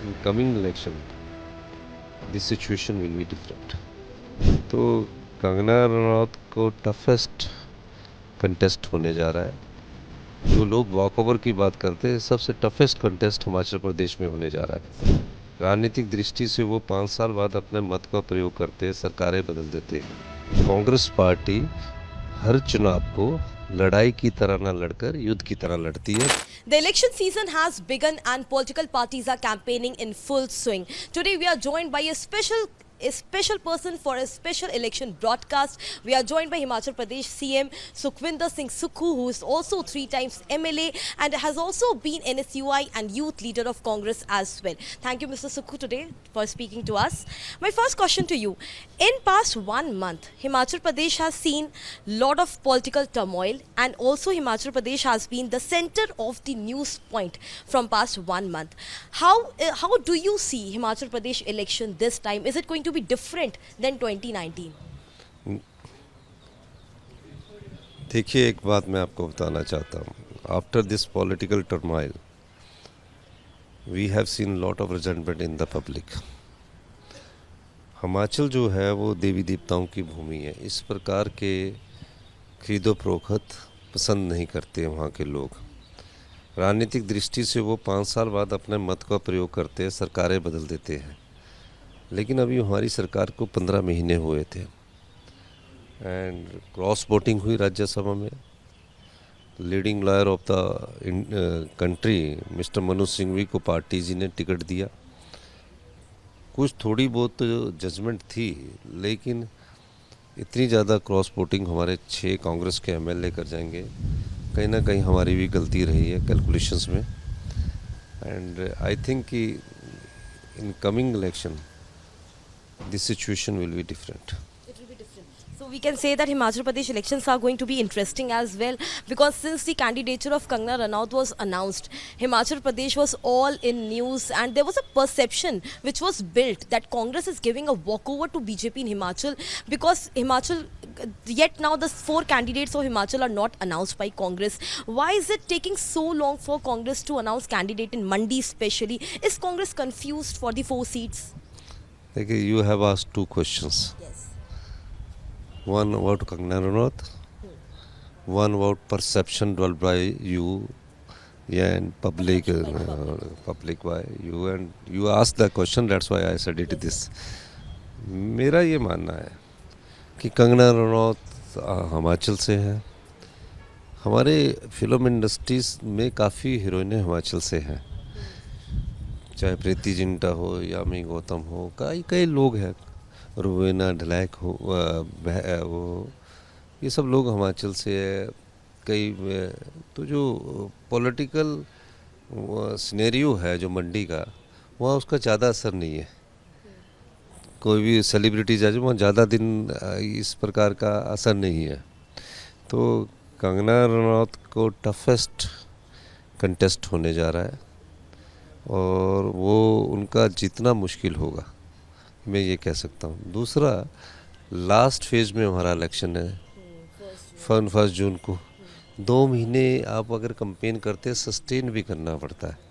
in coming election, the situation will be different. तो कंगना रनौत को toughest contest होने जा रहा है। जो लोग वॉकओवर की बात करते हैं, सबसे टफेस्ट कंटेस्ट हिमाचल प्रदेश में होने जा रहा है। राजनीतिक दृष्टि से वो 5 साल बाद अपने मत का प्रयोग करते हैं, सरकारें बदल देते हैं। कांग्रेस पार्टी हर चुनाव को लड़ाई की तरह न लड़कर युद्ध की तरह लड़ती है। The election season has begun and political parties are campaigning in full swing. Today we are joined by a special person for a special election broadcast. We are joined by Himachal Pradesh CM Sukhwinder Singh Sukhu, who is also 3 times MLA and has also been NSUI and youth leader of Congress as well. Thank you, Mr. Sukhu, today for speaking to us. My first question to you: in past 1 month, Himachal Pradesh has seen lot of political turmoil, and also Himachal Pradesh has been the center of the news point from past 1 month. How do you see Himachal Pradesh election this time? Is it going to be different than 2019? देखिए, एक बात मैं आपको बताना चाहता हूँ। After this political turmoil we have seen lot of resentment in the public. Himachal जो है वो देवी देवताओं की भूमि है। इस प्रकार के खरीदो फरोख्त पसंद नहीं करते वहाँ के लोग। राजनीतिक दृष्टि से वो 5 साल बाद अपने मत का प्रयोग करते हैं, सरकारें बदल देते हैं। लेकिन अभी हमारी सरकार को 15 महीने हुए थे एंड क्रॉस वोटिंग हुई राज्यसभा में। Leading lawyer of the country mister Manoj Singhvi को पार्टी जी ने टिकट दिया। कुछ थोड़ी बहुत जजमेंट थी, लेकिन इतनी ज़्यादा क्रॉस वोटिंग हमारे 6 कांग्रेस के एमएलए कर जाएंगे, कहीं ना कहीं हमारी भी गलती रही है कैलकुलेशंस में। एंड आई थिंक कि in coming election the situation will be different. It will be different. So we can say that Himachal Pradesh elections are going to be interesting as well, because since the candidature of Kangana Ranaut was announced, Himachal Pradesh was all in news, and there was a perception which was built that Congress is giving a walkover to BJP in Himachal, because Himachal, yet now the 4 candidates of Himachal are not announced by Congress. Why is it taking so long for Congress to announce candidate in Mandi especially? Is Congress confused for the 4 seats? देखिए, you have asked 2 questions. Yes. One about Kangana Ranaut, one about perception developed by you and public by you, and you asked the question. That's why I said it this. मेरा ये मानना है कि कंगना रनौत हिमाचल से है। हमारे film industries में काफ़ी हीरोइनें हिमाचल से हैं, चाहे प्रीति जिंटा हो या मी गौतम हो, कई लोग हैं, रुवेना ढलाइक हो, वो ये सब लोग हिमाचल से है। कई तो जो पॉलिटिकल सिनेरियो है जो मंडी का, वहाँ उसका ज़्यादा असर नहीं है। कोई भी सेलिब्रिटी जाए वहाँ ज़्यादा दिन इस प्रकार का असर नहीं है। तो कंगना रनौत को टफेस्ट कंटेस्ट होने जा रहा है, और वो उनका जितना मुश्किल होगा, मैं ये कह सकता हूँ। दूसरा, लास्ट फेज में हमारा इलेक्शन है 1 जून को। 2 महीने आप अगर कंपेन करते हैं, सस्टेन भी करना पड़ता है।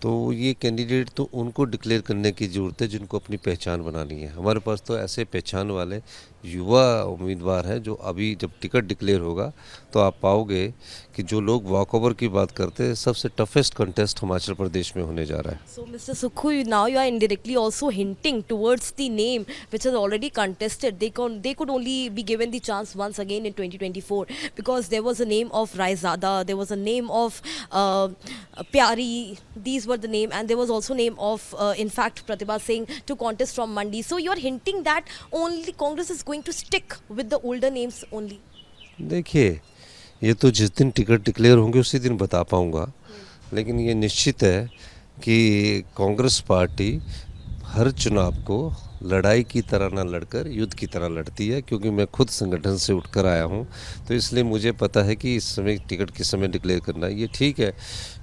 तो ये कैंडिडेट तो उनको डिक्लेयर करने की ज़रूरत है जिनको अपनी पहचान बनानी है। हमारे पास तो ऐसे पहचान वाले युवा उम्मीदवार हैं, जो अभी जब टिकट डिक्लेयर होगा तो आप पाओगे कि जो लोग वॉकओवर की बात करते हैं, सबसे टफेस्ट कंटेस्ट हिमाचल प्रदेश में होने जा रहा है। So, Mr. Sukhu, now you are indirectly also hinting towards the name which is already contested. They could only be given the chance once again in 2024, because there was a name of Raizada, there was a name of Pyari. These were the name, and there was also name of in fact Pratibha Singh to contest from Mandi. So you are hinting that only Congress is going to stick with the older names only. देखिए, ये तो जिस दिन ticket declare होंगे उसी दिन बता पाऊँगा, लेकिन ये निश्चित है कि कांग्रेस पार्टी हर चुनाव को लड़ाई की तरह ना लड़कर युद्ध की तरह लड़ती है। क्योंकि मैं खुद संगठन से उठकर आया हूँ, तो इसलिए मुझे पता है कि इस समय टिकट किस समय डिक्लेयर करना है। ये ठीक है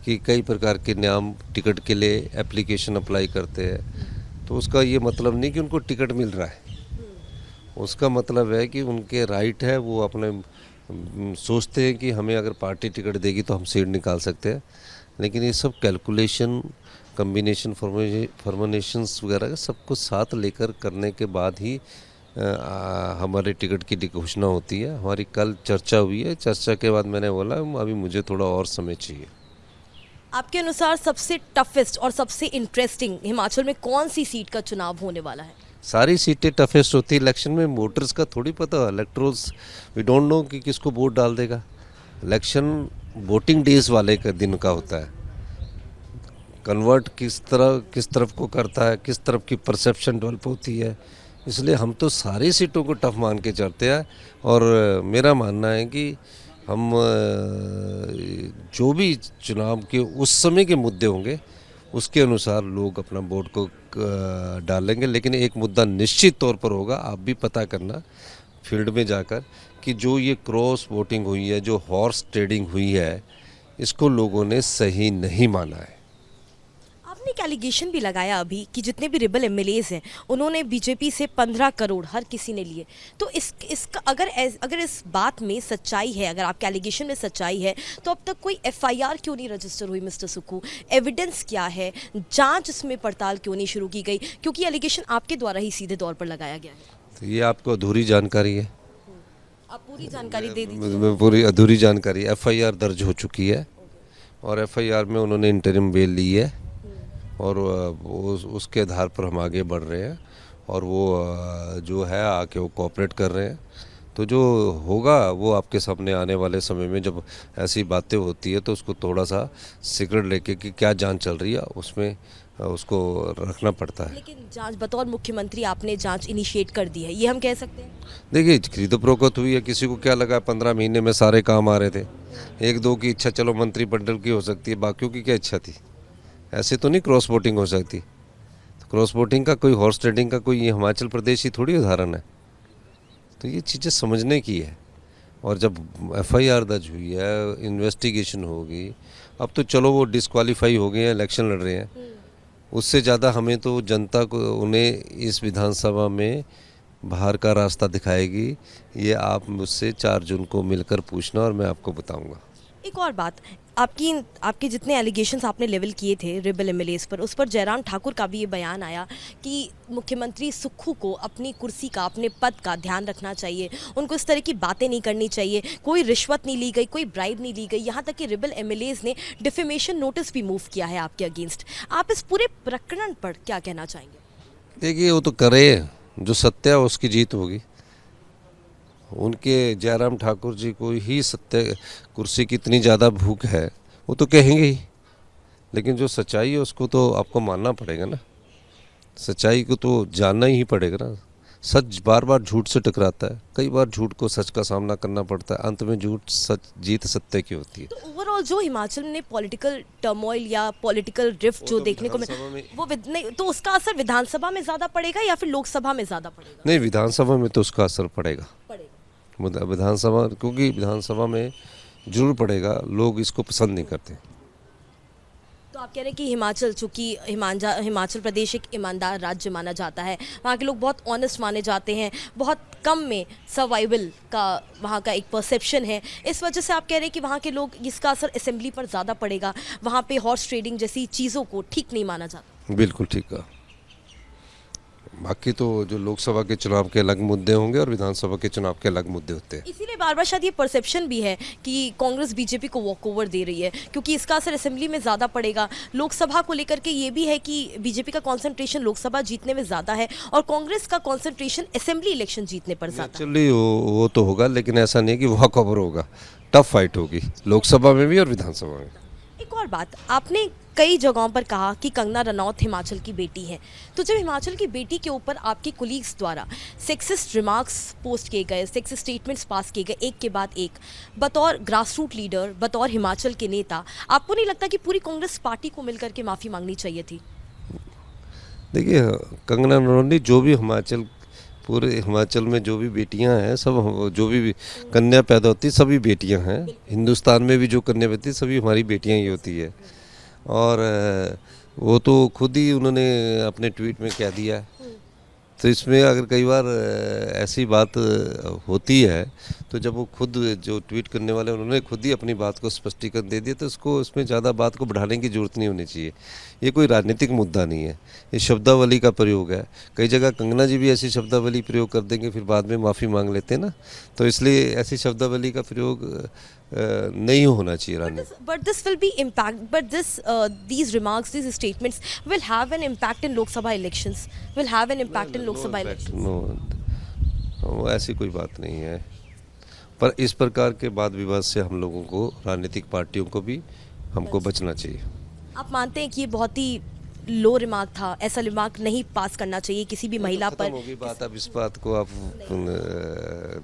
कि कई प्रकार के नाम टिकट के लिए एप्लीकेशन अप्लाई करते हैं, तो उसका ये मतलब नहीं कि उनको टिकट मिल रहा है। उसका मतलब है कि उनके राइट है, वो अपने सोचते हैं कि हमें अगर पार्टी टिकट देगी तो हम सीट निकाल सकते हैं। लेकिन ये सब कैलकुलेशन कम्बिनेशन फॉर्मेशंस वगैरह सबको साथ लेकर करने के बाद ही हमारे टिकट की घोषणा होती है। हमारी कल चर्चा हुई है, चर्चा के बाद मैंने बोला अभी मुझे थोड़ा और समय चाहिए। आपके अनुसार सबसे टफेस्ट और सबसे इंटरेस्टिंग हिमाचल में कौन सी सीट का चुनाव होने वाला है? सारी सीटें टफेस्ट होती है इलेक्शन में। वोटर्स का थोड़ी पता, इलेक्ट्रोल्स वी डोंट नो कि किसको वोट डाल देगा। इलेक्शन वोटिंग डेज वाले का दिन का होता है। कन्वर्ट किस तरफ को करता है, किस तरफ की परसेप्शन डेवलप होती है, इसलिए हम तो सारी सीटों को टफ मान के चलते हैं। और मेरा मानना है कि हम जो भी चुनाव के उस समय के मुद्दे होंगे उसके अनुसार लोग अपना वोट को डालेंगे। लेकिन एक मुद्दा निश्चित तौर पर होगा, आप भी पता करना फील्ड में जाकर, कि जो ये क्रॉस वोटिंग हुई है, जो हॉर्स ट्रेडिंग हुई है, इसको लोगों ने सही नहीं माना है। आपने एक एलिगेशन भी लगाया अभी कि जितने भी रिबल एमएलएज हैं उन्होंने बीजेपी से 15 करोड़ हर किसी ने लिए। तो इसका अगर इस बात में सच्चाई है, अगर आपके एलिगेशन में सच्चाई है, तो अब तक कोई एफआईआर क्यों नहीं रजिस्टर हुई मिस्टर सुक्खू? एविडेंस क्या है? जांच इसमें पड़ताल क्यों नहीं शुरू की गई? क्योंकि एलिगेशन आपके द्वारा ही सीधे तौर पर लगाया गया है। तो ये आपको अधूरी जानकारी है। आप पूरी जानकारी दे दीजिए। पूरी अधूरी जानकारी। एफआईआर दर्ज हो चुकी है और एफआईआर में उन्होंने इंटरिम बेल ली है और उसके आधार पर हम आगे बढ़ रहे हैं। और वो जो है आके वो कोऑपरेट कर रहे हैं। तो जो होगा वो आपके सामने आने वाले समय में, जब ऐसी बातें होती है तो उसको थोड़ा सा सीक्रेट लेके कि क्या जांच चल रही है उसमें उसको रखना पड़ता है। लेकिन जांच, बतौर मुख्यमंत्री आपने जांच इनिशिएट कर दी है, ये हम कह सकते हैं? देखिए, खरीदो फरोख्त हुई है। किसी को क्या लगा 15 महीने में सारे काम आ रहे थे? एक दो की इच्छा चलो मंत्रिमंडल की हो सकती है, बाकियों की क्या इच्छा थी? ऐसे तो नहीं क्रॉस वोटिंग हो सकती। तो क्रॉस वोटिंग का कोई, हॉर्स ट्रेडिंग का कोई, ये हिमाचल प्रदेश ही थोड़ी उदाहरण है। तो ये चीज़ें समझने की है। और जब एफआईआर दर्ज हुई है, इन्वेस्टिगेशन होगी, अब तो चलो वो डिस्क्वालीफाई हो गए हैं, इलेक्शन लड़ रहे हैं। उससे ज़्यादा हमें तो जनता को, उन्हें इस विधानसभा में बाहर का रास्ता दिखाएगी। ये आप मुझसे 4 जून को मिलकर पूछना और मैं आपको बताऊंगा। एक और बात, आपके जितने एलिगेशंस आपने लेवल किए थे रिबल एमएलएज पर, उस पर जयराम ठाकुर का भी ये बयान आया कि मुख्यमंत्री सुक्खू को अपनी कुर्सी का, अपने पद का ध्यान रखना चाहिए, उनको इस तरह की बातें नहीं करनी चाहिए, कोई रिश्वत नहीं ली गई, कोई ब्राइब नहीं ली गई। यहाँ तक कि रिबल एमएलएज ने डिफेमेशन नोटिस भी मूव किया है आपके अगेंस्ट। आप इस पूरे प्रकरण पर क्या कहना चाहेंगे? देखिए, वो तो करे, जो सत्य है उसकी जीत होगी। उनके जयराम ठाकुर जी को ही सत्य कुर्सी की इतनी ज़्यादा भूख है, वो तो कहेंगे ही। लेकिन जो सच्चाई है उसको तो आपको मानना पड़ेगा ना। सच्चाई को तो जानना ही पड़ेगा ना। सच बार बार झूठ से टकराता है, कई बार झूठ को सच का सामना करना पड़ता है, अंत में झूठ सच जीत सत्य की होती है। तो ओवरऑल जो हिमाचल में पॉलिटिकल टर्मोइल या पॉलिटिकल रिफ्ट जो देखने को वो नहीं, तो उसका असर विधानसभा में ज़्यादा पड़ेगा या फिर लोकसभा में ज़्यादा पड़ेगा? नहीं, विधानसभा में तो उसका असर पड़ेगा। विधानसभा, क्योंकि विधानसभा में जरूर पड़ेगा, लोग इसको पसंद नहीं करते। तो आप कह रहे हैं कि हिमाचल, चूँकि हिमाचल प्रदेश एक ईमानदार राज्य माना जाता है, वहाँ के लोग बहुत ऑनेस्ट माने जाते हैं, बहुत कम में सर्वाइवल का वहाँ का एक परसेप्शन है, इस वजह से आप कह रहे हैं कि वहाँ के लोग, इसका असर असेंबली पर ज़्यादा पड़ेगा, वहाँ पे हॉर्स ट्रेडिंग जैसी चीज़ों को ठीक नहीं माना जाता? बिल्कुल ठीक है। बाकी तो जो लोकसभा के चुनाव के अलग मुद्दे होंगे और विधानसभा के चुनाव के अलग मुद्दे होते हैं। इसीलिए बार बार शायद ये परसेप्शन भी है कि कांग्रेस बीजेपी को वॉक ओवर दे रही है, क्योंकि इसका असर असेंबली में ज़्यादा पड़ेगा। लोकसभा को लेकर के ये भी है कि बीजेपी का कंसंट्रेशन लोकसभा जीतने में ज़्यादा है और कांग्रेस का कंसंट्रेशन असेंबली इलेक्शन जीतने पर ज़्यादा। एक्चुअली वो तो होगा, लेकिन ऐसा नहीं कि वॉक ओवर होगा। टफ फाइट होगी लोकसभा में भी और विधानसभा में। एक और बात, आपने कई जगहों पर कहा कि कंगना रनौत हिमाचल की बेटी है। तो जब हिमाचल की बेटी के ऊपर आपके कोलीग्स द्वारा सेक्सिस्ट रिमार्क्स पोस्ट किए गए, सेक्सिस्ट स्टेटमेंट्स पास किए गए एक के बाद एक, बतौर ग्रासरूट लीडर, बतौर हिमाचल के नेता, आपको नहीं लगता कि पूरी कांग्रेस पार्टी को मिलकर के माफ़ी मांगनी चाहिए थी? देखिए, कंगना रनौत, जो भी पूरे हिमाचल में जो भी बेटियां हैं, सब जो भी कन्या पैदा होती सभी बेटियां हैं। हिंदुस्तान में भी जो कन्या पैदा होती सभी हमारी बेटियां ही होती है। और वो तो खुद ही उन्होंने अपने ट्वीट में कह दिया तो इसमें अगर कई बार ऐसी बात होती है, तो जब वो खुद जो ट्वीट करने वाले उन्होंने खुद ही अपनी बात को स्पष्टीकरण दे दिया, तो उसको उसमें ज़्यादा बात को बढ़ाने की ज़रूरत नहीं होनी चाहिए। ये कोई राजनीतिक मुद्दा नहीं है, ये शब्दावली का प्रयोग है। कई जगह कंगना जी भी ऐसी शब्दावली प्रयोग कर देंगे, फिर बाद में माफ़ी मांग लेते हैं ना, तो इसलिए ऐसी शब्दावली का प्रयोग नहीं होना चाहिए राजनीति। But this will be impact. But these remarks, these statements will have an impact in Lok Sabha elections. Will have an impact in Lok Sabha elections. No, ऐसी कोई बात नहीं है। पर इस प्रकार के वाद विवाद से हम लोगों को, राजनीतिक पार्टियों को भी हमको बचना चाहिए। आप मानते हैं कि ये बहुत ही लो रिमार्क था, ऐसा रिमार्क नहीं पास करना चाहिए किसी भी महिला पर? होगी बात, अब इस बात को आप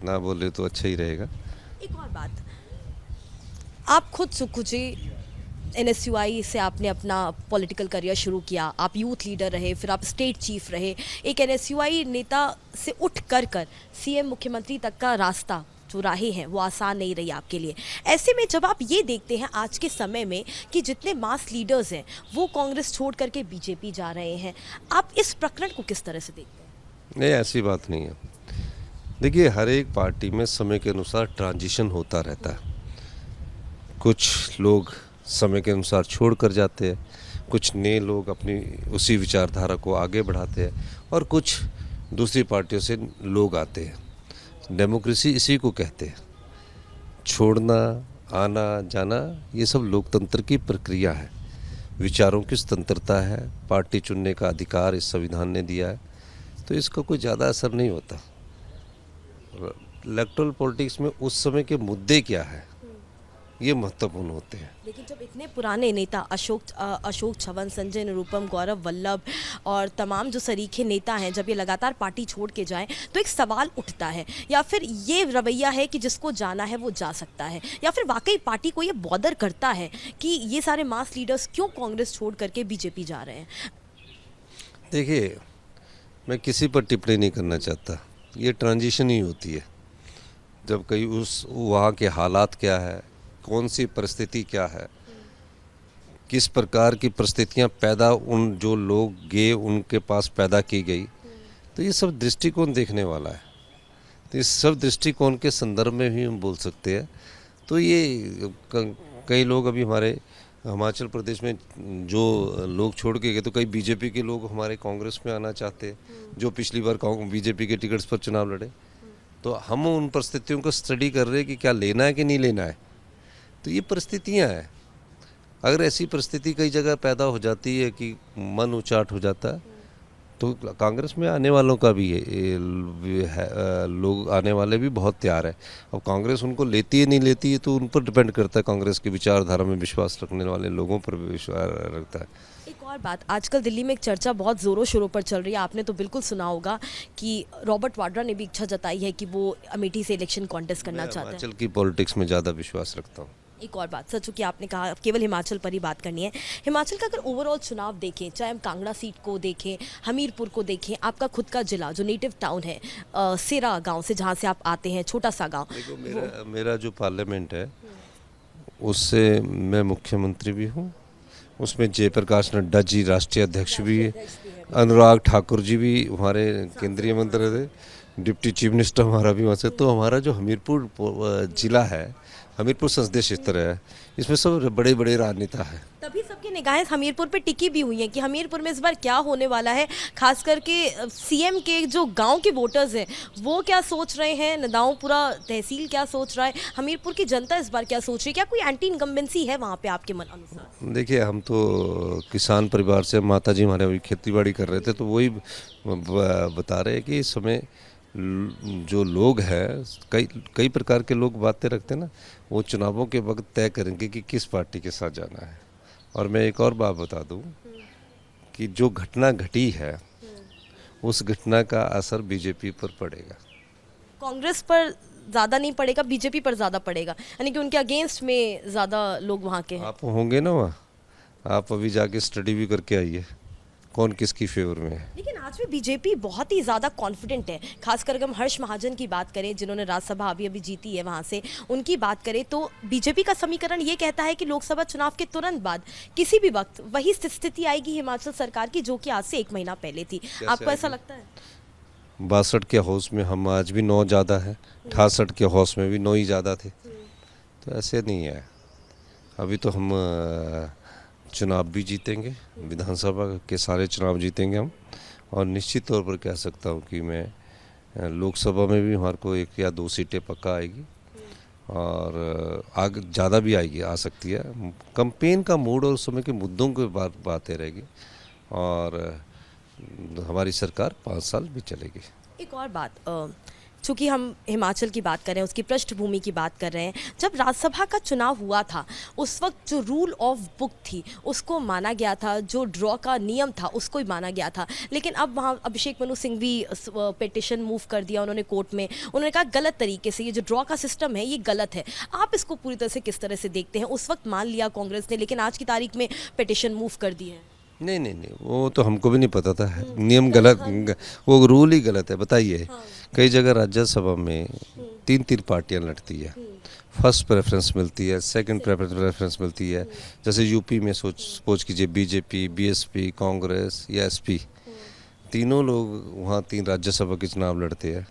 ना बोले तो अच्छा ही रहेगा। एक और बात, आप खुद सुखुजी NSUI से आपने अपना पॉलिटिकल करियर शुरू किया, आप यूथ लीडर रहे, फिर आप स्टेट चीफ रहे। एक NSUI नेता से उठ कर CM मुख्यमंत्री तक का रास्ता जो राहें हैं वो आसान नहीं रही आपके लिए। ऐसे में जब आप ये देखते हैं आज के समय में कि जितने मास लीडर्स हैं वो कांग्रेस छोड़ करके बीजेपी जा रहे हैं, आप इस प्रकरण को किस तरह से देखते हैं? नहीं, ऐसी बात नहीं है। देखिए, हर एक पार्टी में समय के अनुसार ट्रांजिशन होता रहता है। कुछ लोग समय के अनुसार छोड़ कर जाते हैं, कुछ नए लोग अपनी उसी विचारधारा को आगे बढ़ाते हैं, और कुछ दूसरी पार्टियों से लोग आते हैं। डेमोक्रेसी इसी को कहते हैं। छोड़ना, आना जाना, ये सब लोकतंत्र की प्रक्रिया है, विचारों की स्वतंत्रता है, पार्टी चुनने का अधिकार इस संविधान ने दिया है, तो इसका कोई ज़्यादा असर नहीं होता। इलेक्टोरल पॉलिटिक्स में उस समय के मुद्दे क्या है, ये महत्वपूर्ण होते हैं। लेकिन जब इतने पुराने नेता अशोक छवन, संजय निरुपम, गौरव वल्लभ और तमाम जो सरीखे नेता हैं, जब ये लगातार पार्टी छोड़ के जाएं, तो एक सवाल उठता है, या फिर ये रवैया है कि जिसको जाना है वो जा सकता है, या फिर वाकई पार्टी को ये बॉदर करता है कि ये सारे मास लीडर्स क्यों कांग्रेस छोड़ करके बीजेपी जा रहे हैं? देखिए, मैं किसी पर टिप्पणी नहीं करना चाहता, ये ट्रांजिशन ही होती है। जब कहीं उस वहाँ के हालात क्या है, कौन सी परिस्थिति क्या है, किस प्रकार की परिस्थितियाँ पैदा उन जो लोग गए उनके पास पैदा की गई, तो ये सब दृष्टिकोण देखने वाला है। तो इस सब दृष्टिकोण के संदर्भ में भी हम बोल सकते हैं। तो ये कई लोग अभी हमारे हिमाचल प्रदेश में जो लोग छोड़ के गए, तो कई बीजेपी के लोग हमारे कांग्रेस में आना चाहते हैं, जो पिछली बार बीजेपी के टिकट्स पर चुनाव लड़े। तो हम उन परिस्थितियों को स्टडी कर रहे हैं कि क्या लेना है कि नहीं लेना है। तो ये परिस्थितियाँ हैं। अगर ऐसी परिस्थिति कई जगह पैदा हो जाती है कि मन उचाट हो जाता है, तो कांग्रेस में आने वालों का भी लोग आने वाले भी बहुत तैयार है। अब कांग्रेस उनको लेती है नहीं लेती है तो उन पर डिपेंड करता है। कांग्रेस की विचारधारा में विश्वास रखने वाले लोगों पर भी विश्वास रखता है। एक और बात, आजकल दिल्ली में एक चर्चा बहुत ज़ोरों शोरों पर चल रही है, आपने तो बिल्कुल सुना होगा कि रॉबर्ट वाड्रा ने भी इच्छा जताई है कि वो अमेठी से इलेक्शन कॉन्टेस्ट करना चाहते हैं। हिमाचल की पॉलिटिक्स में ज़्यादा विश्वास रखता हूँ। एक और बात, सच कि आपने कहा केवल हिमाचल पर ही बात करनी है। हिमाचल का अगर ओवरऑल चुनाव देखें, चाहे हम कांगड़ा सीट को देखें, हमीरपुर को देखें, आपका खुद का जिला जो नेटिव टाउन है सेरा गांव से जहां से आप आते हैं, छोटा सा गांव। देखो, मेरा जो पार्लियामेंट है उससे मैं मुख्यमंत्री भी हूँ, उसमें जयप्रकाश नड्डा जी राष्ट्रीय अध्यक्ष भी है, अनुराग ठाकुर जी भी हमारे केंद्रीय मंत्री थे, डिप्टी चीफ मिनिस्टर हमारा भी वहाँ से। तो हमारा जो हमीरपुर जिला है, हमीरपुर संसदीय क्षेत्र है, इसमें सब बड़े बड़े राजनेता है। तभी सबकी निगाहें हमीरपुर पे टिकी भी हुई हैं कि हमीरपुर में इस बार क्या होने वाला है, खास करके सीएम के जो गांव के वोटर्स हैं वो क्या सोच रहे हैं, नदाऊंपुरा तहसील क्या सोच रहा है, हमीरपुर की जनता इस बार क्या सोच रही है, क्या कोई एंटी इनकम्बेंसी है वहाँ पे आपके मन अनुसार? देखिए, हम तो किसान परिवार से, माता जी हमारे अभी खेती बाड़ी कर रहे थे, तो वही बता रहे हैं कि इस समय जो लोग हैं, कई प्रकार के लोग बातें रखते हैं ना, वो चुनावों के वक्त तय करेंगे कि किस पार्टी के साथ जाना है। और मैं एक और बात बता दूं कि जो घटना घटी है उस घटना का असर बीजेपी पर पड़ेगा। कांग्रेस पर ज़्यादा नहीं पड़ेगा, बीजेपी पर ज़्यादा पड़ेगा, यानी कि उनके अगेंस्ट में ज़्यादा लोग वहाँ के हैं। आप होंगे ना वहाँ, आप अभी जाके स्टडी भी करके आइए कौन किसकी फेवर में है। लेकिन आज भी बीजेपी बहुत ही ज़्यादा कॉन्फिडेंट है, खासकर अगर हम हर्ष महाजन की बात करें जिन्होंने राज्यसभा अभी जीती है वहाँ से, उनकी बात करें तो बीजेपी का समीकरण ये कहता है कि लोकसभा चुनाव के तुरंत बाद किसी भी वक्त वही स्थिति आएगी हिमाचल सरकार की जो कि आज से 1 महीना पहले थी। आपको ऐसा लगता है? 62 के हाउस में हम आज भी 9 ज़्यादा है, 68 के हाउस में भी 9 ही ज़्यादा थे। तो ऐसे नहीं है। अभी तो हम चुनाव भी जीतेंगे, विधानसभा के सारे चुनाव जीतेंगे हम। और निश्चित तौर पर कह सकता हूँ कि मैं लोकसभा में भी हमारे को 1 या 2 सीटें पक्का आएगी, और आगे ज़्यादा भी आएगी, आ सकती है। कैंपेन का मूड और उस समय के मुद्दों की बातें रहेगी, और हमारी सरकार 5 साल भी चलेगी। एक और बात, चूँकि हम हिमाचल की बात कर रहे हैं, उसकी पृष्ठभूमि की बात कर रहे हैं, जब राज्यसभा का चुनाव हुआ था उस वक्त जो रूल ऑफ बुक थी उसको माना गया था, जो ड्रॉ का नियम था उसको ही माना गया था। लेकिन अब वहाँ अभिषेक मनु सिंह भी पिटिशन मूव कर दिया उन्होंने कोर्ट में। उन्होंने कहा गलत तरीके से ये जो ड्रॉ का सिस्टम है ये गलत है। आप इसको पूरी तरह से किस तरह से देखते हैं? उस वक्त मान लिया कांग्रेस ने, लेकिन आज की तारीख में पिटिशन मूव कर दी है। नहीं, वो तो हमको भी नहीं पता था। नियम गलत, वो रूल ही गलत है। बताइए, कई जगह राज्यसभा में 3-3 पार्टियां लड़ती है, फर्स्ट प्रेफरेंस मिलती है, सेकंड प्रेफरेंस मिलती है। जैसे यूपी में सोच कीजिए, बीजेपी, बीएसपी, कांग्रेस या एसपी, तीनों लोग वहाँ 3 राज्यसभा के चुनाव लड़ते हैं।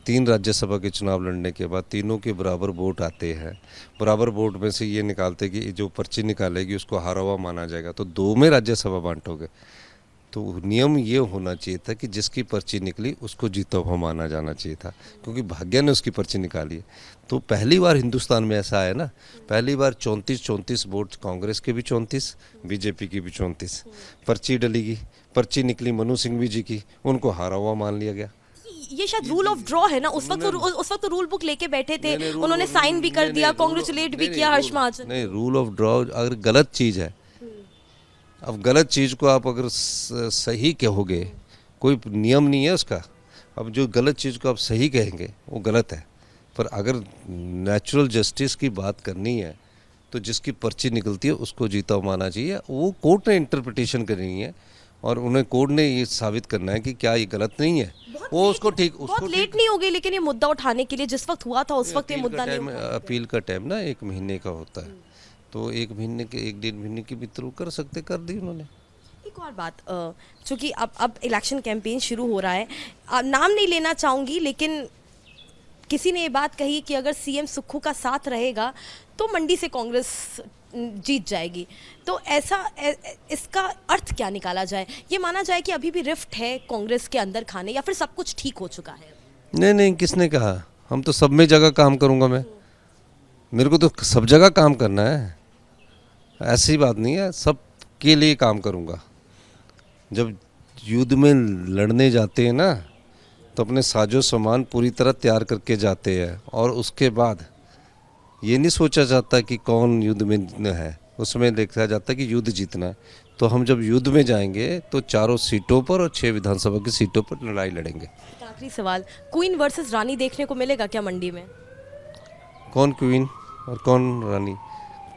3 राज्यसभा के चुनाव लड़ने के बाद तीनों के बराबर वोट आते हैं। बराबर वोट में से ये निकालते कि जो पर्ची निकालेगी उसको हारा हुआ माना जाएगा, तो 2 में राज्यसभा बांटोगे। तो नियम ये होना चाहिए था कि जिसकी पर्ची निकली उसको जीता हुआ माना जाना चाहिए था, क्योंकि भाग्य ने उसकी पर्ची निकाली है। तो पहली बार हिंदुस्तान में ऐसा है ना, पहली बार 34 वोट कांग्रेस के भी 34, बीजेपी की भी 34। पर्ची डलेगी, पर्ची निकली मनु सिंह जी की, उनको हारा हुआ मान लिया गया। ये शायद रूल ऑफ ड्रॉ है ना। उस वक्त तो रूल बुक लेके बैठे थे, उन्होंने साइन भी कर दिया, कांग्रेचुलेट भी किया हर्ष महाजन। नहीं, रूल ऑफ ड्रॉ अगर गलत चीज़ है, अब गलत चीज़ को आप अगर सही कहोगे, कोई नियम नहीं है उसका। अब जो गलत चीज़ को आप सही कहेंगे वो गलत है। पर अगर नेचुरल जस्टिस की बात करनी है तो जिसकी पर्ची निकलती है उसको जीता हुआ माना चाहिए। वो कोर्ट ने इंटरप्रिटेशन करनी है, और उन्हें कोर्ट ने ये साबित करना है कि क्या ये गलत नहीं है। वो उसको ठीक, बहुत लेट नहीं हो गई, लेकिन ये मुद्दा उठाने के लिए जिस वक्त हुआ था उस वक्त ये मुद्दा नहीं हुआ। अपील का टाइम ना 1 महीने का होता है, तो 1 महीने के 1-1.5 महीने के भीतर वो कर सकते, कर दी उन्होंने। एक और बात, चूँकि अब इलेक्शन कैंपेन शुरू हो रहा है, नाम नहीं लेना चाहूँगी, लेकिन किसी ने ये बात कही कि अगर सीएम सुक्खू का साथ रहेगा तो मंडी से कांग्रेस जीत जाएगी। तो ऐसा इसका अर्थ क्या निकाला जाए? ये माना जाए कि अभी भी रिफ्ट है कांग्रेस के अंदर खाने, या फिर सब कुछ ठीक हो चुका है? नहीं, किसने कहा? हम तो सब में जगह काम करूँगा मैं। मेरे को तो सब जगह काम करना है, ऐसी बात नहीं है। सब के लिए काम करूँगा। जब युद्ध में लड़ने जाते हैं ना, तो अपने साजो सामान पूरी तरह तैयार करके जाते हैं, और उसके बाद ये नहीं सोचा जाता कि कौन युद्ध में है, उसमें देखा जाता है कि युद्ध जीतना है। तो हम जब युद्ध में जाएंगे तो 4 सीटों पर और 6 विधानसभा की सीटों पर लड़ाई लड़ेंगे। आखिरी सवाल, क्वीन वर्सेस रानी देखने को मिलेगा क्या मंडी में? कौन क्वीन और कौन रानी?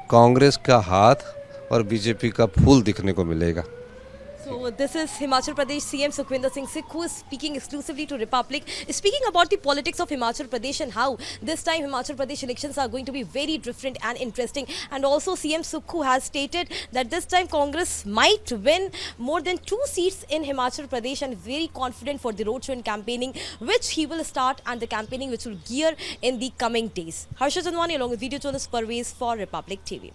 कांग्रेस का हाथ और बीजेपी का फूल दिखने को मिलेगा। So this is Himachal Pradesh CM Sukhwinder Singh Sikh, who is speaking exclusively to Republic, speaking about the politics of Himachal Pradesh and how this time Himachal Pradesh elections are going to be very different and interesting. And also CM Sukkhu has stated that this time Congress might win more than 2 seats in Himachal Pradesh, and is very confident for the roadshow and campaigning which he will start, and the campaigning which will gear in the coming days. Harsha Janwani along with video journalist Parvez for Republic TV.